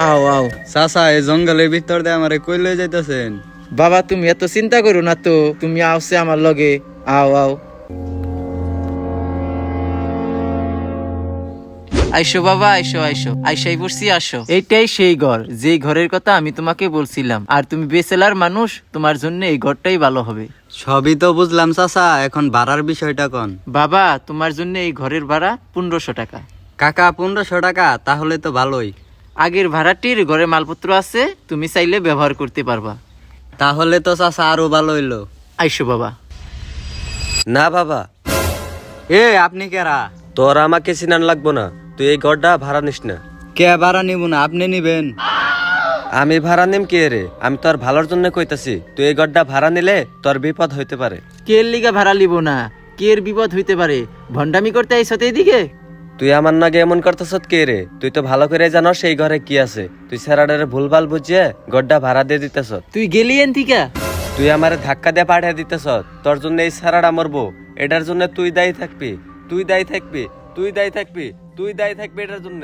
আও আও। চাচা এই জঙ্গলের ভিতর দিয়ে আমারে কই লই যাইতাছেন? বাবা তুমি এত চিন্তা করো না তো, তুমি આવશે আমার লগে। আও আও। আইসো বাবা, আইসো আইসো, আইসাই বসছি, আসো। এইটাই সেই ঘর, যেই ঘরের কথা আমি তোমাকে বলছিলাম। আর তুমি বেচেলার মানুষ, তোমার জন্য এই ঘরটাই ভালো হবে। সবই তো বুঝলাম চাচা, এখন ভাড়ার বিষয়টা কোন? বাবা তোমার জন্য এই ঘরের ভাড়া 1500 টাকা। কাকা 1500 টাকা? তাহলে তো ভালোই। আগের ভাড়াটির ঘরে মালপত্র আছে, তুমি চাইলে ব্যবহার করতে পারবা। তাহলে তো চাচা আরো ভালো হইলো। আইসো বাবা। না বাবা, এ আপনি কেরা? তোর আমাকে চিনান লাগবো না, তুই এই ঘরটা ভাড়া নিস না। কে ভাড়া নিব না, আপনি নিবেন। আমি ভাড়া নিম কে রে? আমি তোর ভালোর জন্য কইতাছি, তুই এই ঘরটা ভাড়া নিলে তোর বিপদ হইতে পারে। কের লিগা ভাড়া লিব না? কের বিপদ হইতে পারে? ভন্ডামি করতে আইসতে এদিকে? তুই আমার নাগে এমন করতেছ কে রে? তুই তো ভালো করে জানো সেই ঘরে কি আছে। তুই স্যারাডারে ভুলভাল বুঝিয়ে ঘরটা ভাড়া দিয়ে দিতেছ। তুই গেলি এন থিকা? তুই আমারে ধাক্কা দিয়ে পাঠিয়ে দিতেছ। তোর জন্য এই স্যারাডা মরবো, এটার জন্য তুই দায়ী থাকবি, তুই দায়ী থাকবি, তুই দায়ী থাকবি, তুই দায়ী থাকবি এটার জন্য।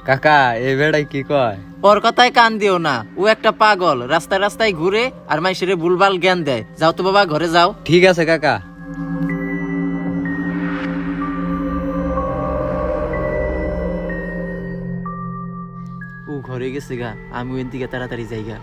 কাকা এই বেড়াই কি কয়? ওর কথায় কান দিও না, ও একটা পাগল, রাস্তায় রাস্তায় ঘুরে আর মাইসেরে ভুলভাল জ্ঞান দেয়। যাও তো বাবা, ঘরে যাও। ঠিক আছে কাকা। ও ঘরে গেছে গা, আমি ওই দিকে তাড়াতাড়ি যাইগা।